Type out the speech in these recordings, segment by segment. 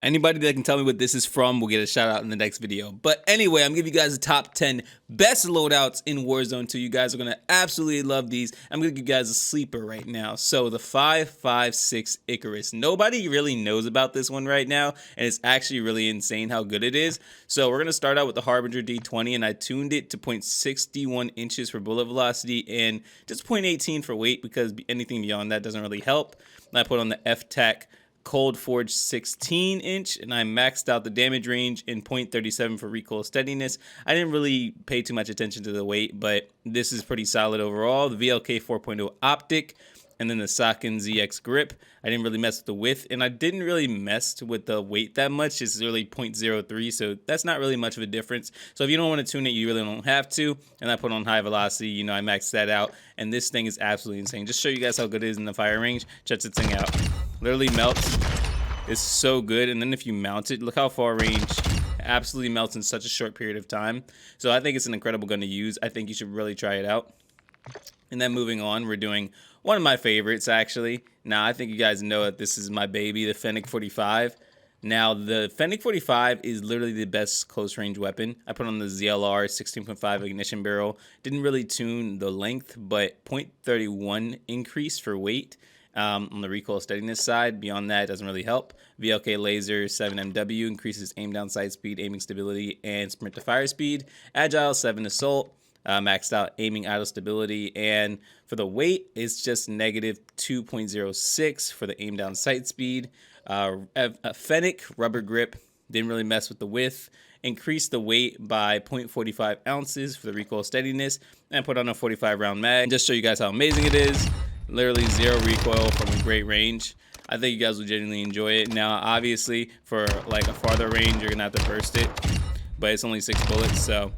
Anybody that can tell me what this is from will get a shout out in the next video. But anyway, I'm giving you guys the top 10 best loadouts in Warzone 2. You guys are going to absolutely love these. I'm going to give you guys a sleeper right now. So the 5.56 Icarus. Nobody really knows about this one right now, and it's actually really insane how good it is. So we're going to start out with the Harbinger D20, and I tuned it to 0.61 inches for bullet velocity and just 0.18 for weight, because anything beyond that doesn't really help. And I put on the F-Tac Cold Forge 16 inch, and I maxed out the damage range in 0.37 for recoil steadiness. I didn't really pay too much attention to the weight, but this is pretty solid overall. The VLK 4.0 optic, and then the Socken ZX grip. I didn't really mess with the width, and I didn't really mess with the weight that much. It's really 0.03, so that's not really much of a difference. So if you don't want to tune it, you really don't have to. And I put on high velocity, you know, I maxed that out, and this thing is absolutely insane. Just show you guys how good it is in the fire range. Check this thing out. Literally melts. It's so good. And then if you mount it, look how far range absolutely melts in such a short period of time. So I think it's an incredible gun to use. I think you should really try it out. And then moving on, we're doing one of my favorites, actually. Now, I think you guys know that this is my baby, the Fennec 45. Now, the Fennec 45 is literally the best close range weapon. I put on the ZLR 16.5 ignition barrel. Didn't really tune the length, but 0.31 increase for weight. On the recoil steadiness side. Beyond that, it doesn't really help. VLK laser 7MW increases aim down sight speed, aiming stability, and sprint to fire speed. Agile 7 assault, maxed out aiming idle stability, and for the weight, it's just negative 2.06 for the aim down sight speed. Fennec rubber grip, didn't really mess with the width. Increased the weight by 0.45 ounces for the recoil steadiness, and put on a 45 round mag. Just show you guys how amazing it is. Literally zero recoil from a great range. I think you guys will genuinely enjoy it. Now, obviously, for like a farther range, you're gonna have to burst it, but it's only 6 bullets. So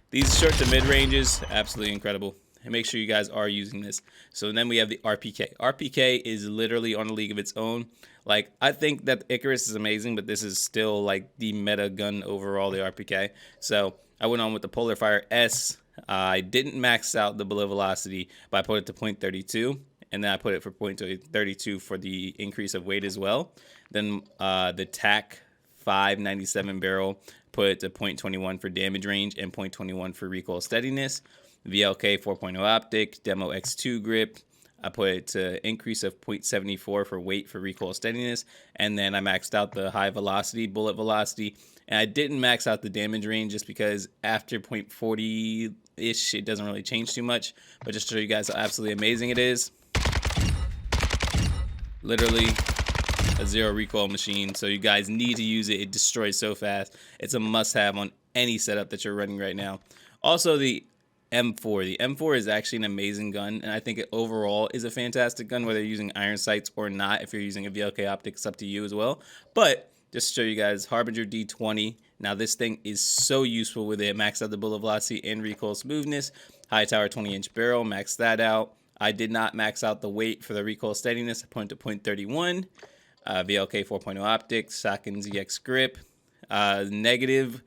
these short to mid ranges, absolutely incredible. And make sure you guys are using this. So then we have the RPK. RPK is literally on a league of its own. Like, I think that the Icarus is amazing, but this is still like the meta gun overall, the RPK. So I went on with the Polar Fire S. I didn't max out the bullet velocity, but I put it to 0.32. And then I put it for 0.32 for the increase of weight as well. Then the TAC 597 barrel, put it to 0.21 for damage range and 0.21 for recoil steadiness. VLK 4.0 optic, Demo X2 grip, I put it to increase of 0.74 for weight for recoil steadiness. And then I maxed out the high velocity, bullet velocity. And I didn't max out the damage range just because after 0.40-ish, it doesn't really change too much. But just to show you guys how absolutely amazing it is. Literally a zero recoil machine, so you guys need to use it. It destroys so fast. It's a must-have on any setup that you're running right now. Also, the M4. The M4 is actually an amazing gun, and I think it overall is a fantastic gun, whether you're using iron sights or not. If you're using a VLK optic, it's up to you as well. But just to show you guys, Harbinger D20. Now, this thing is so useful with it. Maxed out the bullet velocity and recoil smoothness. High tower 20-inch barrel, maxed that out. I did not max out the weight for the recoil steadiness. I put it to 0.31. VLK 4.0 optic, Socken ZX grip, negative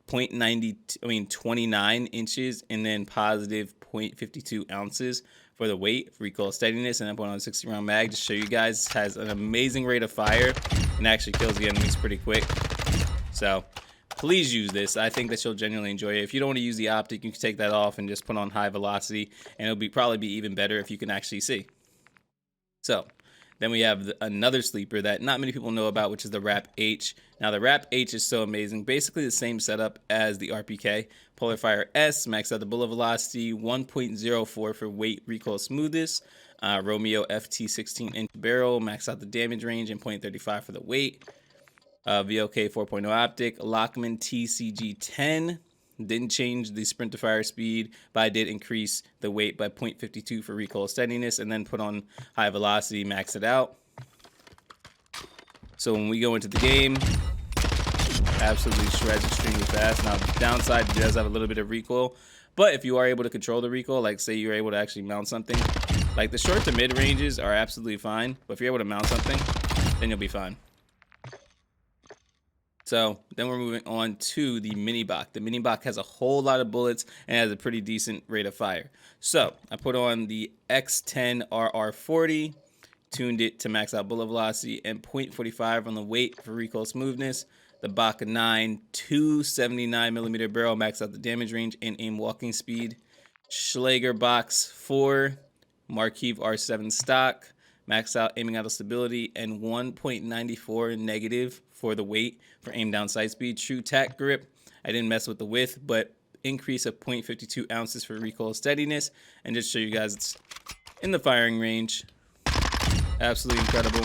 29 inches, and then positive 0.52 ounces for the weight, for recoil steadiness, and I put on a 60 round mag to show you guys. It has an amazing rate of fire and actually kills the enemies pretty quick. So please use this. I think that you'll genuinely enjoy it. If you don't want to use the optic, you can take that off and just put on high velocity, and it'll probably be even better if you can actually see. So then we have another sleeper that not many people know about, which is the RAAL H. Now, the RAAL H is so amazing. Basically the same setup as the RPK. Polar Fire S, maxed out the bullet velocity, 1.04 for weight, recoil smoothness. Romeo FT 16-inch barrel, maxed out the damage range, and 0.35 for the weight. VLK 4.0 optic, Lachmann TCG10. Didn't change the sprint to fire speed, but I did increase the weight by 0.52 for recoil steadiness, and then put on high velocity, max it out. So when we go into the game, absolutely shreds extremely fast. Now, the downside, it does have a little bit of recoil, but if you are able to control the recoil, like say you're able to actually mount something, like the short to mid ranges are absolutely fine, but if you're able to mount something, then you'll be fine. So then we're moving on to the Minibak. The Minibak has a whole lot of bullets and has a pretty decent rate of fire. So I put on the X10 RR40, tuned it to max out bullet velocity, and 0.45 on the weight for recoil smoothness. The Baka 9 279mm barrel, max out the damage range and aim walking speed. Schlager Box 4 Marquise R7 stock, max out aiming out of stability, and 1.94 negative for the weight for aim down sight speed. True tack grip, I didn't mess with the width, but increase of 0.52 ounces for recoil steadiness. And just show you guys it's in the firing range. Absolutely incredible.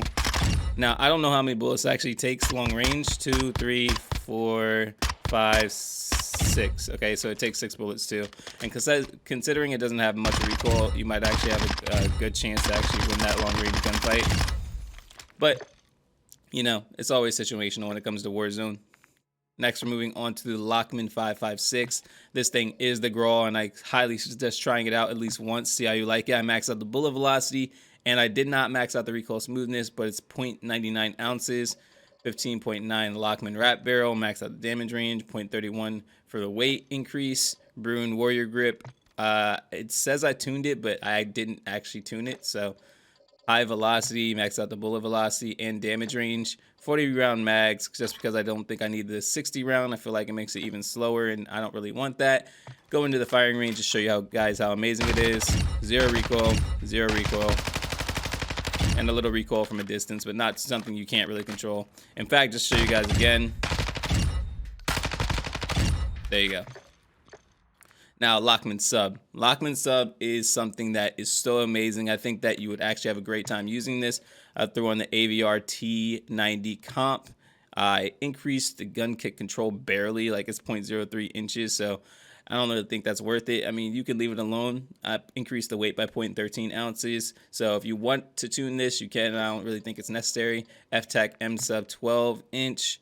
Now, I don't know how many bullets it actually takes long range. 2, 3, 4, 5, 6. Okay, so it takes 6 bullets too. And considering it doesn't have much recoil, you might actually have a good chance to actually win that long range gunfight. But, you know, it's always situational when it comes to Warzone. Next, we're moving on to the Lachmann 556. This thing is the Grawl, and I highly suggest trying it out at least once, see how you like it. I maxed out the bullet velocity, and I did not max out the recoil smoothness, but it's 0.99 ounces, 15.9 Lachmann wrap barrel, max out the damage range, 0.31 for the weight increase. Bruin Warrior grip. It says I tuned it, but I didn't actually tune it, so high velocity, max out the bullet velocity and damage range. 40 round mags, just because I don't think I need the 60 round. I feel like it makes it even slower, and I don't really want that. Go into the firing range to show you how amazing it is. Zero recoil, and a little recoil from a distance, but not something you can't really control. In fact, just show you guys again. There you go. Now, Lachmann Sub. Lachmann Sub is something that is so amazing. I think that you would actually have a great time using this. I threw on the AVR T90 comp. I increased the gun kick control barely, like it's 0.03 inches, so I don't really think that's worth it. I mean, you can leave it alone. I increased the weight by 0.13 ounces, so if you want to tune this, you can. I don't really think it's necessary. FTAC M Sub 12 inch,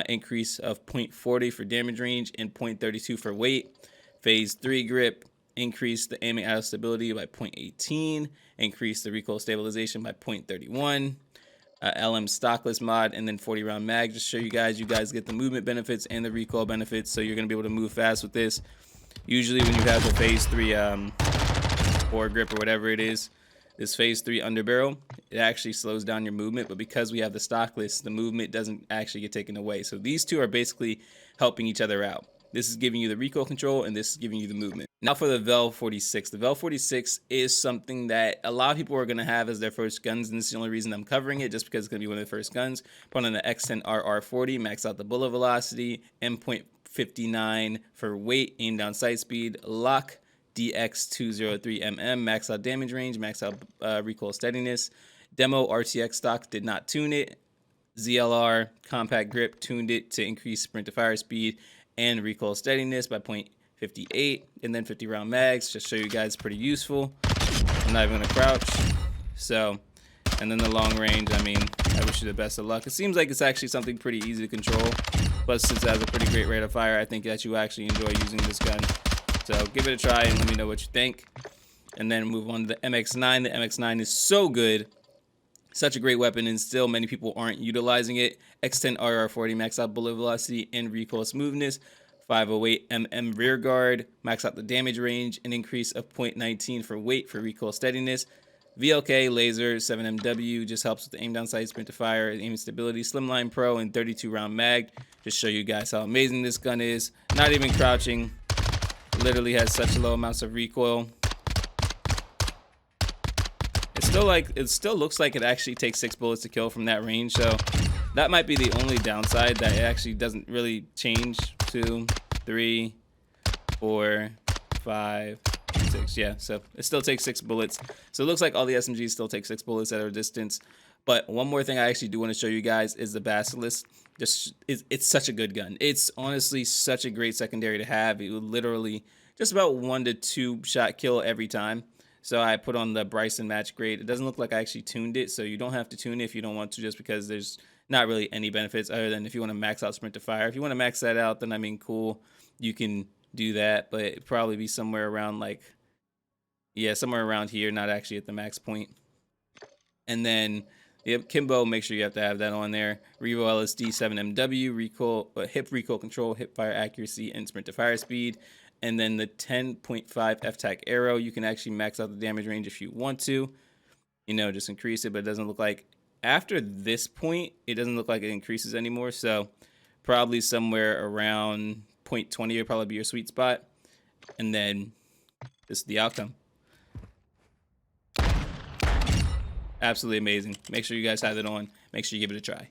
increase of 0.40 for damage range and 0.32 for weight. Phase 3 grip, increase the aiming out of stability by 0.18, increase the recoil stabilization by 0.31. LM stockless mod, and then 40 round mag. Just show you guys get the movement benefits and the recoil benefits, so you're gonna be able to move fast with this. Usually when you have the phase 3 foregrip or whatever it is, this phase 3 underbarrel, it actually slows down your movement, but because we have the stockless, the movement doesn't actually get taken away. So these two are basically helping each other out. This is giving you the recoil control, and this is giving you the movement. Now for the Vel 46. The Vel 46 is something that a lot of people are going to have as their first guns, and this is the only reason I'm covering it, just because it's going to be one of the first guns. Put on the X10 RR40, max out the bullet velocity, M.59 for weight, aim down sight speed, lock, DX203mm, max out damage range, max out recoil steadiness. Demo RTX stock, did not tune it. ZLR compact grip, tuned it to increase sprint to fire speed and recoil steadiness by 0.58, and then 50 round mags. Just show you guys, pretty useful. I'm not even gonna crouch. So, and then the long range, I mean, I wish you the best of luck. It seems like it's actually something pretty easy to control, but since it has a pretty great rate of fire, I think that you actually enjoy using this gun. So give it a try and let me know what you think. And then move on to the MX9. The MX9 is so good. Such a great weapon, and still many people aren't utilizing it. X10 RR40, max out bullet velocity and recoil smoothness. 508 mm rear guard, max out the damage range, an increase of 0.19 for weight for recoil steadiness. VLK laser 7MW just helps with the aim down sight, sprint to fire, aim stability. Slimline Pro and 32 round mag. Just show you guys how amazing this gun is. Not even crouching. Literally has such low amounts of recoil. It still looks like it actually takes 6 bullets to kill from that range, so that might be the only downside, that it actually doesn't really change. 2, 3, 4, 5, 6. Yeah, so it still takes 6 bullets. So it looks like all the SMGs still take 6 bullets at a distance. But one more thing I actually do want to show you guys is the Basilisk. It's such a good gun. It's honestly such a great secondary to have. It would literally just about 1 to 2 shot kill every time. So I put on the Bryson match grade. It doesn't look like I actually tuned it, so you don't have to tune it if you don't want to, just because there's not really any benefits other than if you want to max out sprint to fire. If you want to max that out, then I mean, cool, you can do that, but it'd probably be somewhere around like, yeah, somewhere around here, not actually at the max point. And then the Kimbo, make sure you have to have that on there. Revo LSD 7MW, recoil, hip recoil control, hip fire accuracy, and sprint to fire speed. And then the 10.5 FTAC arrow, you can actually max out the damage range if you want to. you know, just increase it, but it doesn't look like after this point, it doesn't look like it increases anymore. So probably somewhere around 0.20 would probably be your sweet spot. And then this is the outcome. Absolutely amazing. Make sure you guys have it on. Make sure you give it a try.